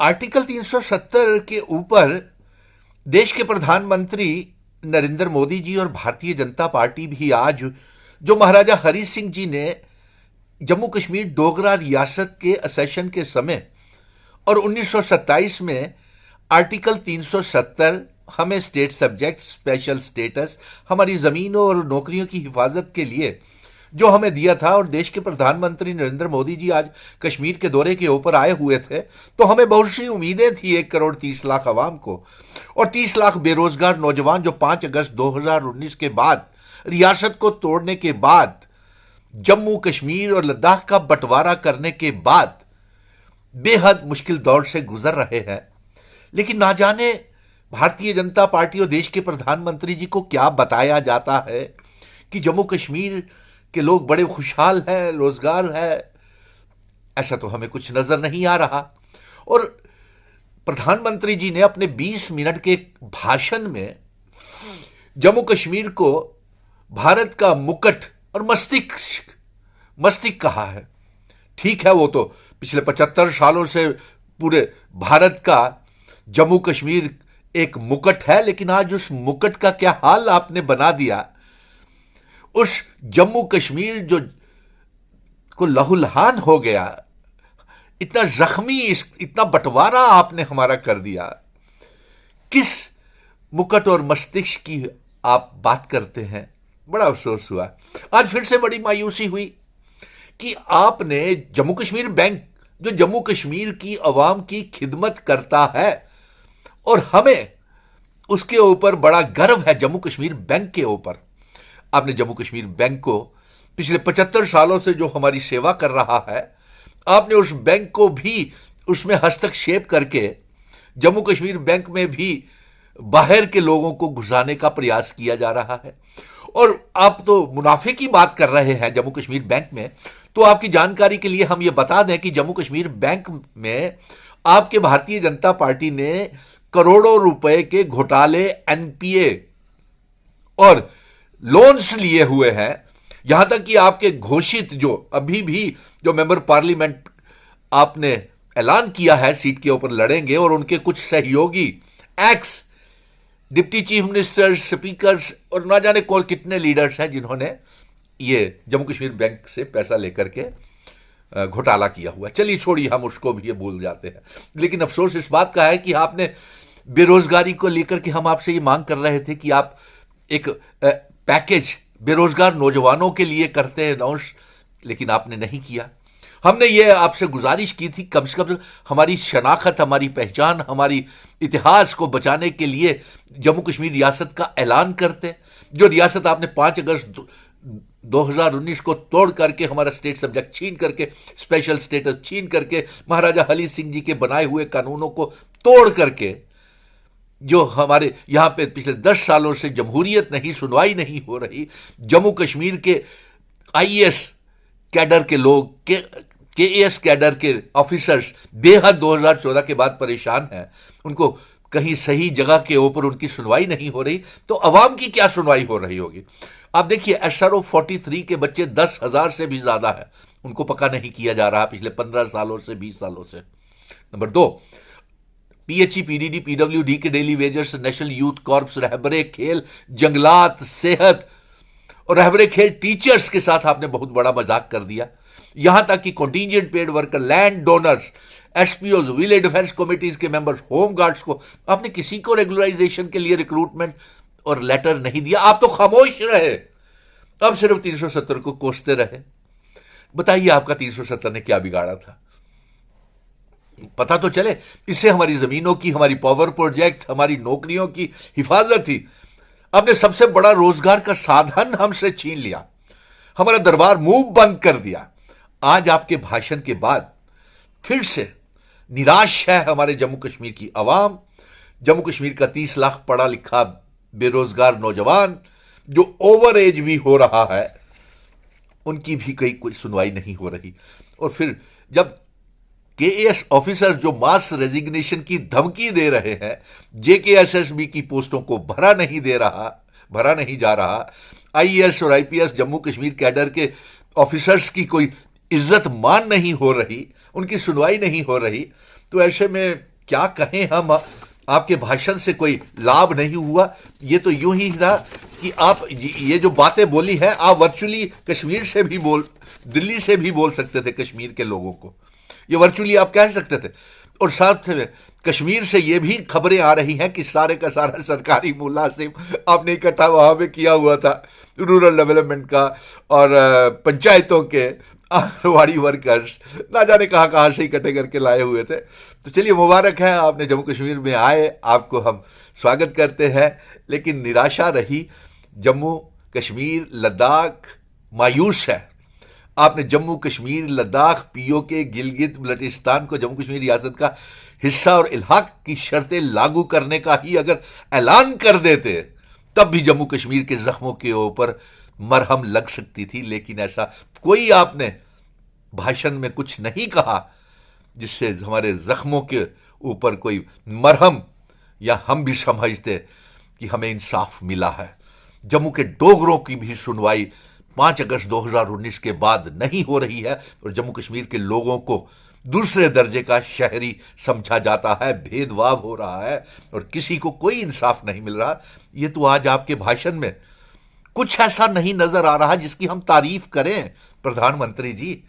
Article 370 के ऊपर देश के प्रधानमंत्री नरेंद्र मोदी जी और भारतीय जनता पार्टी भी आज जो महाराजा हरि सिंह जी ने जम्मू कश्मीर डोगरा रियासत के असेशन के समय और 1927 में आर्टिकल 370 हमें स्टेट सब्जेक्ट स्पेशल स्टेटस हमारी जमीनों और नौकरियों की हिफाजत के लिए जो हमें दिया था, और देश के प्रधानमंत्री नरेंद्र मोदी जी आज कश्मीर के दौरे के ऊपर आए हुए थे, तो हमें बहुत सी उम्मीदें थी 1 करोड़ 30 लाख अवाम को और 30 लाख बेरोजगार नौजवान जो 5 अगस्त 2019 के बाद रियासत को तोड़ने के बाद जम्मू कश्मीर और लद्दाख का बंटवारा करने के बाद बेहद मुश्किल दौर से गुजर रहे हैं। लेकिन ना जाने भारतीय जनता पार्टी और देश के प्रधानमंत्री जी को क्या बताया जाता है कि जम्मू कश्मीर के लोग बड़े खुशहाल हैं, रोजगार है। ऐसा तो हमें कुछ नजर नहीं आ रहा। और प्रधानमंत्री जी ने अपने 20 मिनट के भाषण में जम्मू कश्मीर को भारत का मुकुट और मस्तिष्क कहा है। ठीक है, वो तो पिछले 75 सालों से पूरे भारत का जम्मू कश्मीर एक मुकुट है, लेकिन आज उस मुकुट का क्या हाल आपने बना दिया। उस जम्मू कश्मीर जो को लहूलुहान हो गया, इतना जख्मी, इतना बंटवारा आपने हमारा कर दिया। किस मुकुट और मस्तिष्क की आप बात करते हैं? बड़ा अफसोस हुआ। आज फिर से बड़ी मायूसी हुई कि आपने जम्मू कश्मीर बैंक, जो जम्मू कश्मीर की अवाम की खिदमत करता है और हमें उसके ऊपर बड़ा गर्व है, जम्मू कश्मीर बैंक के ऊपर, आपने जम्मू कश्मीर बैंक को पिछले 75 सालों से जो हमारी सेवा कर रहा है, आपने उस बैंक को भी उसमें हस्तक्षेप करके जम्मू कश्मीर बैंक में भी बाहर के लोगों को घुसाने का प्रयास किया जा रहा है। और आप तो मुनाफे की बात कर रहे हैं जम्मू कश्मीर बैंक में। तो आपकी जानकारी के लिए हम ये बता दें कि जम्मू कश्मीर बैंक में आपके भारतीय जनता पार्टी ने करोड़ों रुपए के घोटाले, एनपीए और लोन्स लिए हुए हैं। यहां तक कि आपके घोषित जो अभी भी जो मेंबर पार्लियामेंट आपने ऐलान किया है सीट के ऊपर लड़ेंगे, और उनके कुछ सहयोगी x deputy chief ministers, speakers और ना जाने कौन कितने लीडर्स हैं जिन्होंने ये जम्मू कश्मीर बैंक से पैसा लेकर के घोटाला किया हुआ। चलिए छोड़िए, हम उसको भी ये भूल जाते हैं। लेकिन अफसोस इस बात का है कि आपने बेरोजगारी को लेकर के हम आपसे ये मांग कर रहे थे कि आप एक पैकेज बेरोजगार नौजवानों के लिए करते हैं अनाउंस, लेकिन आपने नहीं किया। हमने ये आपसे गुजारिश की थी कम से कम हमारी शनाख्त, हमारी पहचान, हमारी इतिहास को बचाने के लिए जम्मू कश्मीर रियासत का ऐलान करते। जो रियासत आपने 5 अगस्त 2019 को तोड़ करके, हमारा स्टेट सब्जेक्ट छीन करके, स्पेशल स्टेटस छीन करके, महाराजा हरि सिंह जी के बनाए हुए कानूनों को तोड़ करके, जो हमारे यहां पे पिछले 10 सालों से जमहूरियत नहीं, सुनवाई नहीं हो रही, जम्मू कश्मीर के आईएएस कैडर के लोग, केएएस कैडर के ऑफिसर्स बेहद 2014 के बाद परेशान हैं। उनको कहीं सही जगह के ऊपर उनकी सुनवाई नहीं हो रही, तो अवाम की क्या सुनवाई हो रही होगी? आप देखिए, एसआरओ 43 के बच्चे 10,000 से भी ज्यादा है, उनको पक्का नहीं किया जा रहा पिछले 15 सालों से, 20 सालों से। नंबर 2, पीएचई, पीडीडी, पीडब्ल्यूडी के daily wagers, national youth corps, रहबरे खेल, जंगलात, सेहत और रहबरे खेल टीचर्स के साथ आपने बहुत बड़ा मजाक कर दिया। यहां तक कि contingent paid worker, land donors, SPOs, village defence committees के मेंबर्स, होम गार्ड्स को आपने किसी को रेगुलराइजेशन के लिए रिक्रूटमेंट और लेटर नहीं दिया। आप तो खामोश रहे, अब सिर्फ 370 को कोसते रहे। बताइए, आपका 370 ने क्या बिगाड़ा था? पता तो चले, इससे हमारी जमीनों की, हमारी पावर प्रोजेक्ट, हमारी नौकरियों की हिफाजत थी। आपने सबसे बड़ा रोजगार का साधन हमसे छीन लिया, हमारा दरबार मुंह बंद कर दिया। आज आपके भाषण के बाद फिर से निराश है हमारे जम्मू कश्मीर की अवाम। जम्मू कश्मीर का 30 लाख पढ़ा लिखा बेरोजगार नौजवान जो ओवर एज भी हो रहा है, उनकी भी कोई सुनवाई नहीं हो रही। और फिर जब केएएस ऑफिसर जो मास रेजिग्नेशन की धमकी दे रहे हैं, जेकेएसएसबी की पोस्टों को भरा नहीं जा रहा, आईएएस और आईपीएस जम्मू कश्मीर कैडर के ऑफिसर्स की कोई इज्जत मान नहीं हो रही, उनकी सुनवाई नहीं हो रही, तो ऐसे में क्या कहें हम। आपके भाषण से कोई लाभ नहीं हुआ। ये तो यूं ही था कि आप ये जो बातें बोली हैं, आप वर्चुअली कश्मीर से भी दिल्ली से भी बोल सकते थे कश्मीर के लोगों को, ये वर्चुअली आप कह सकते थे। और साथ में कश्मीर से ये भी खबरें आ रही हैं कि सारे का सारा सरकारी मुलाजिम आपने इकट्ठा वहां पे किया हुआ था, रूरल डेवलपमेंट का और पंचायतों के आंगनवाड़ी वर्कर्स, ना जाने कहाँ कहाँ से इकट्ठे करके लाए हुए थे। तो चलिए, मुबारक है, आपने जम्मू कश्मीर में आए, आपको हम स्वागत करते हैं। लेकिन निराशा रही। जम्मू कश्मीर लद्दाख मायूस है। आपने जम्मू कश्मीर लद्दाख पीओके गिलगित बल्टिस्तान को जम्मू कश्मीर रियासत का हिस्सा और इल्हाक की शर्तें लागू करने का ही अगर ऐलान कर देते, तब भी जम्मू कश्मीर के जख्मों के ऊपर मरहम लग सकती थी। लेकिन ऐसा कोई आपने भाषण में कुछ नहीं कहा जिससे हमारे जख्मों के ऊपर कोई मरहम, या हम भी समझते कि हमें इंसाफ मिला है। जम्मू के डोगरों की भी सुनवाई 5 अगस्त 2019 के बाद नहीं हो रही है और जम्मू कश्मीर के लोगों को दूसरे दर्जे का शहरी समझा जाता है, भेदभाव हो रहा है और किसी को कोई इंसाफ नहीं मिल रहा। ये तो आज आपके भाषण में कुछ ऐसा नहीं नजर आ रहा जिसकी हम तारीफ करें। प्रधानमंत्री जी,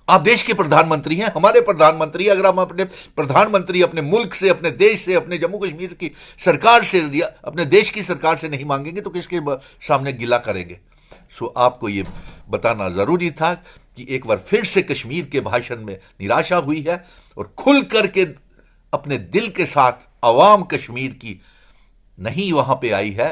आप देश के प्रधानमंत्री हैं, हमारे प्रधानमंत्री। अगर हम अपने प्रधानमंत्री अपने मुल्क से, अपने देश से, अपने जम्मू कश्मीर की सरकार से, अपने देश की सरकार से नहीं मांगेंगे तो किसके सामने गिला करेंगे। सो आपको ये बताना जरूरी था कि एक बार फिर से कश्मीर के भाषण में निराशा हुई है और खुल करके अपने दिल के साथ अवाम कश्मीर की नहीं वहां पे आई है।